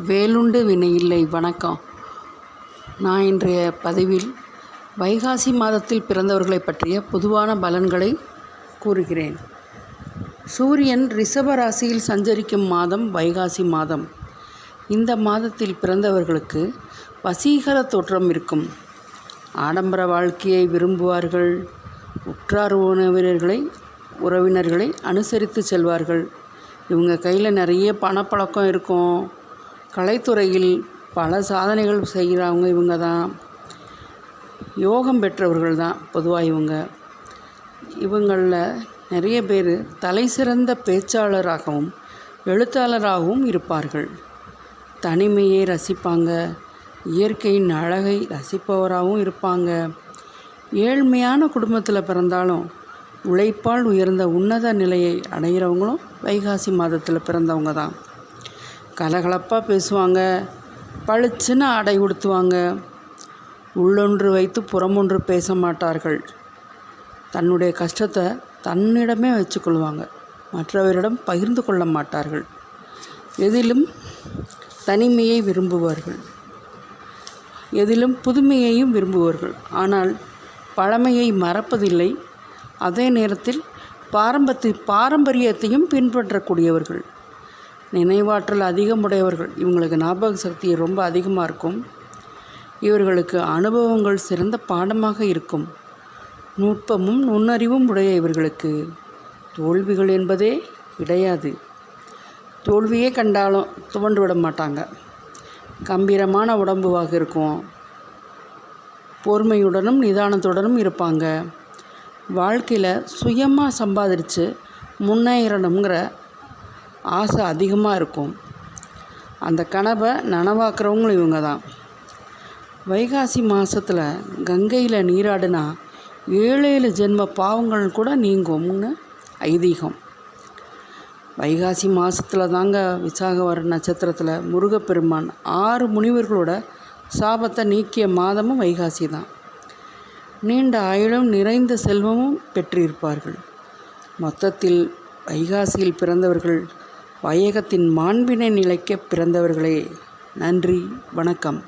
வேலுண்டு வினையில்லை. வணக்கம். நான் இன்றைய பதிவில் வைகாசி மாதத்தில் பிறந்தவர்களை பற்றிய பொதுவான பலன்களை கூறுகிறேன். சூரியன் ரிஷப ராசியில் சஞ்சரிக்கும் மாதம் வைகாசி மாதம். இந்த மாதத்தில் பிறந்தவர்களுக்கு வசீகர தோற்றம் இருக்கும். ஆடம்பர வாழ்க்கையை விரும்புவார்கள். உற்றார் உறவினர்களை அனுசரித்து செல்வார்கள். இவங்க கையில் நிறைய பணப்பழக்கம் இருக்கும். கலைத்துறையில் பல சாதனைகள் செய்கிறவங்க இவங்க தான். யோகம் பெற்றவர்கள் தான் பொதுவாக இவங்களில் நிறைய பேர் தலை சிறந்த பேச்சாளராகவும் எழுத்தாளராகவும் இருப்பார்கள். தனிமையை ரசிப்பாங்க. இயற்கையின் அழகை ரசிப்பவராகவும் இருப்பாங்க. ஏழ்மையான குடும்பத்தில் பிறந்தாலும் உழைப்பால் உயர்ந்த உன்னத நிலையை அடைகிறவங்களும் வைகாசி மாதத்தில் பிறந்தவங்க தான். கலகலப்பாக பேசுவாங்க. பளிச்சுன்னு ஆடை உடுத்துவாங்க. உள்ளொன்று வைத்து புறமொன்று பேச மாட்டார்கள். தன்னுடைய கஷ்டத்தை தன்னிடமே வச்சுக்கொள்வாங்க. மற்றவரிடம் பகிர்ந்து கொள்ள மாட்டார்கள். எதிலும் தனிமையை விரும்புவார்கள். எதிலும் புதுமையையும் விரும்புவார்கள். ஆனால் பழமையை மறப்பதில்லை. அதே நேரத்தில் பாரம்பரியத்தையும் பின்பற்றக்கூடியவர்கள். நினைவாற்றல் அதிகமுடையவர்கள். இவங்களுக்கு ஞாபக சக்தி ரொம்ப அதிகமாக இருக்கும். இவர்களுக்கு அனுபவங்கள் சிறந்த பாடமாக இருக்கும். நுட்பமும் நுண்ணறிவும் உடைய இவர்களுக்கு தோல்விகள் என்பதே கிடையாது. தோல்வியே கண்டாலும் துவண்டு விட மாட்டாங்க. கம்பீரமான உடம்புவாக இருக்கும். பொறுமையுடனும் நிதானத்துடனும் இருப்பாங்க. வாழ்க்கையில் சுயமாக சம்பாதிச்சு முன்னேறணுங்கிற ஆசை அதிகமாக இருக்கும். அந்த கனவை நனவாக்குறவங்களும் இவங்க தான். வைகாசி மாதத்தில் கங்கையில் நீராடினா 7 ஜென்ம பாவங்கள் கூட நீங்கும்னு ஐதீகம். வைகாசி மாதத்தில் தாங்க விசாக நட்சத்திரத்தில் முருகப்பெருமான் 6 முனிவர்களோட சாபத்தை நீக்கிய மாதமும் வைகாசி தான். நீண்ட ஆயுளும் நிறைந்த செல்வமும் பெற்றிருப்பார்கள். மொத்தத்தில் வைகாசியில் பிறந்தவர்கள் வையகத்தின் மாண்பினை நிலைக்க பிறந்தவர்களே. நன்றி, வணக்கம்.